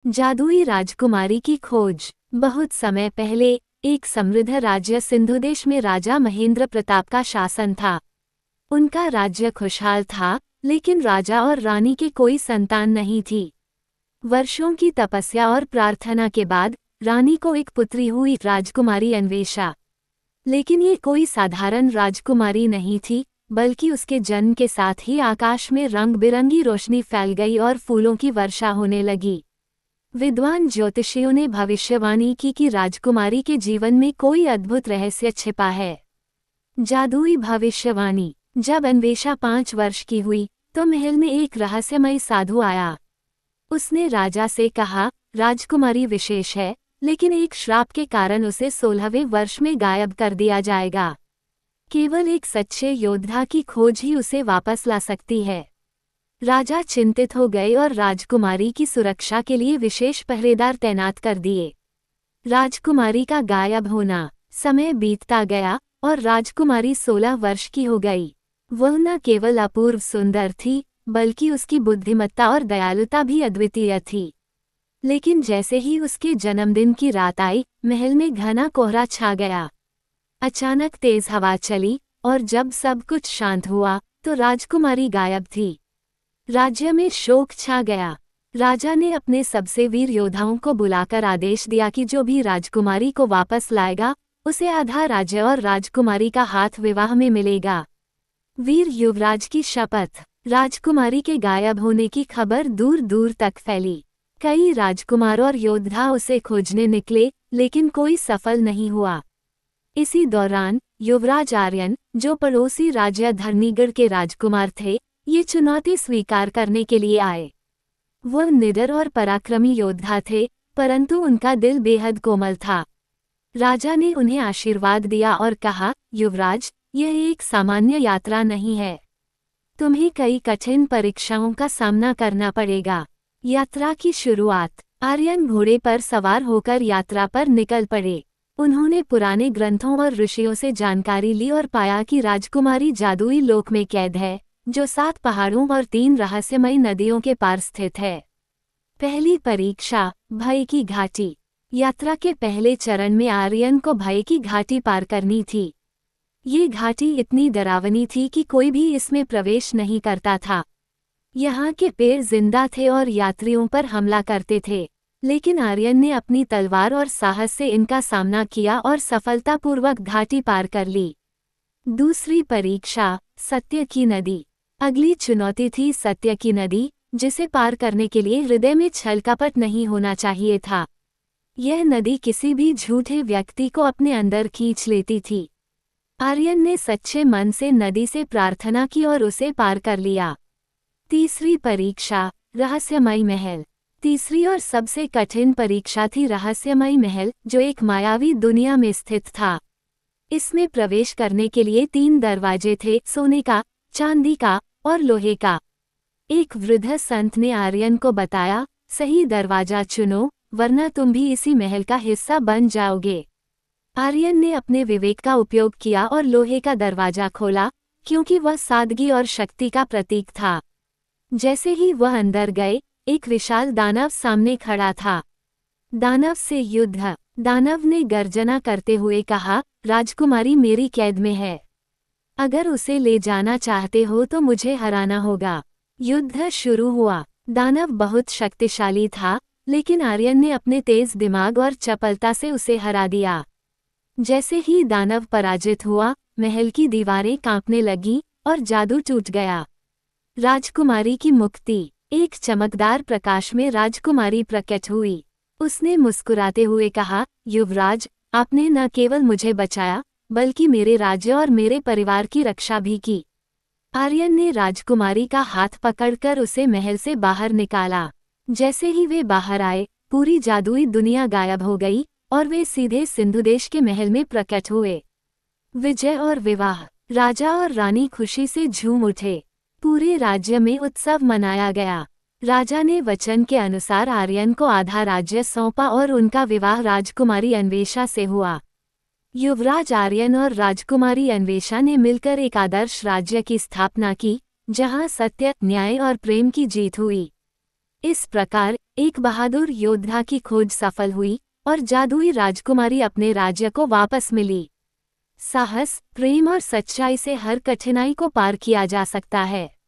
जादुई राजकुमारी की खोज। बहुत समय पहले एक समृद्ध राज्य सिंधुदेश में राजा महेंद्र प्रताप का शासन था। उनका राज्य खुशहाल था, लेकिन राजा और रानी के कोई संतान नहीं थी। वर्षों की तपस्या और प्रार्थना के बाद रानी को एक पुत्री हुई, राजकुमारी अन्वेषा। लेकिन ये कोई साधारण राजकुमारी नहीं थी, बल्कि उसके जन्म के साथ ही आकाश में रंग बिरंगी रोशनी फैल गई और फूलों की वर्षा होने लगी। विद्वान ज्योतिषियों ने भविष्यवाणी की कि राजकुमारी के जीवन में कोई अद्भुत रहस्य छिपा है। जादुई भविष्यवाणी। जब अन्वेषा 5 वर्ष की हुई तो महल में एक रहस्यमयी साधु आया। उसने राजा से कहा, राजकुमारी विशेष है, लेकिन एक श्राप के कारण उसे 16वें वर्ष में गायब कर दिया जाएगा। केवल एक सच्चे योद्धा की खोज ही उसे वापस ला सकती है। राजा चिंतित हो गए और राजकुमारी की सुरक्षा के लिए विशेष पहरेदार तैनात कर दिए। राजकुमारी का गायब होना। समय बीतता गया और राजकुमारी 16 वर्ष की हो गई। वह न केवल अपूर्व सुंदर थी, बल्कि उसकी बुद्धिमत्ता और दयालुता भी अद्वितीय थी। लेकिन जैसे ही उसके जन्मदिन की रात आई, महल में घना कोहरा छा गया। अचानक तेज हवा चली और जब सब कुछ शांत हुआ तो राजकुमारी गायब थी। राज्य में शोक छा गया। राजा ने अपने सबसे वीर योद्धाओं को बुलाकर आदेश दिया कि जो भी राजकुमारी को वापस लाएगा, उसे आधा राज्य और राजकुमारी का हाथ विवाह में मिलेगा। वीर युवराज की शपथ। राजकुमारी के गायब होने की खबर दूर दूर तक फैली। कई राजकुमार और योद्धा उसे खोजने निकले, लेकिन कोई सफल नहीं हुआ। इसी दौरान युवराज आर्यन, जो पड़ोसी राज्य धरनीगढ़ के राजकुमार थे, ये चुनौती स्वीकार करने के लिए आए। वह निडर और पराक्रमी योद्धा थे, परंतु उनका दिल बेहद कोमल था। राजा ने उन्हें आशीर्वाद दिया और कहा, युवराज, यह एक सामान्य यात्रा नहीं है। तुम्हें कई कठिन परीक्षाओं का सामना करना पड़ेगा। यात्रा की शुरुआत। आर्यन घोड़े पर सवार होकर यात्रा पर निकल पड़े। उन्होंने पुराने ग्रंथों और ऋषियों से जानकारी ली और पाया कि राजकुमारी जादुई लोक में कैद है, जो 7 पहाड़ों और 3 रहस्यमयी नदियों के पार स्थित है। पहली परीक्षा, भय की घाटी। यात्रा के पहले चरण में आर्यन को भय की घाटी पार करनी थी। ये घाटी इतनी डरावनी थी कि कोई भी इसमें प्रवेश नहीं करता था। यहाँ के पेड़ जिंदा थे और यात्रियों पर हमला करते थे, लेकिन आर्यन ने अपनी तलवार और साहस से इनका सामना किया और सफलतापूर्वक घाटी पार कर ली। दूसरी परीक्षा, सत्य की नदी। अगली चुनौती थी सत्य की नदी, जिसे पार करने के लिए हृदय में छल कपट नहीं होना चाहिए था। यह नदी किसी भी झूठे व्यक्ति को अपने अंदर खींच लेती थी। आर्यन ने सच्चे मन से नदी से प्रार्थना की और उसे पार कर लिया। तीसरी परीक्षा, रहस्यमयी महल। तीसरी और सबसे कठिन परीक्षा थी रहस्यमयी महल, जो एक मायावी दुनिया में स्थित था। इसमें प्रवेश करने के लिए 3 दरवाजे थे, सोने का, चांदी का और लोहे का। एक वृद्ध संत ने आर्यन को बताया, सही दरवाजा चुनो, वरना तुम भी इसी महल का हिस्सा बन जाओगे। आर्यन ने अपने विवेक का उपयोग किया और लोहे का दरवाजा खोला, क्योंकि वह सादगी और शक्ति का प्रतीक था। जैसे ही वह अंदर गए, एक विशाल दानव सामने खड़ा था। दानव से युद्ध। दानव ने गर्जना करते हुए कहा, राजकुमारी मेरी कैद में है। अगर उसे ले जाना चाहते हो तो मुझे हराना होगा। युद्ध शुरू हुआ। दानव बहुत शक्तिशाली था, लेकिन आर्यन ने अपने तेज दिमाग और चपलता से उसे हरा दिया। जैसे ही दानव पराजित हुआ, महल की दीवारें कांपने लगीं और जादू टूट गया। राजकुमारी की मुक्ति। एक चमकदार प्रकाश में राजकुमारी प्रकट हुई। उसने मुस्कुराते हुए कहा, युवराज, आपने न केवल मुझे बचाया, बल्कि मेरे राज्य और मेरे परिवार की रक्षा भी की। आर्यन ने राजकुमारी का हाथ पकड़कर उसे महल से बाहर निकाला। जैसे ही वे बाहर आए, पूरी जादुई दुनिया गायब हो गई और वे सीधे सिंधुदेश के महल में प्रकट हुए। विजय और विवाह। राजा और रानी खुशी से झूम उठे। पूरे राज्य में उत्सव मनाया गया। राजा ने वचन के अनुसार आर्यन को आधा राज्य सौंपा और उनका विवाह राजकुमारी अन्वेषा से हुआ। युवराज आर्यन और राजकुमारी अन्वेषा ने मिलकर एक आदर्श राज्य की स्थापना की, जहां सत्य, न्याय और प्रेम की जीत हुई। इस प्रकार एक बहादुर योद्धा की खोज सफल हुई और जादुई राजकुमारी अपने राज्य को वापस मिली। साहस, प्रेम और सच्चाई से हर कठिनाई को पार किया जा सकता है।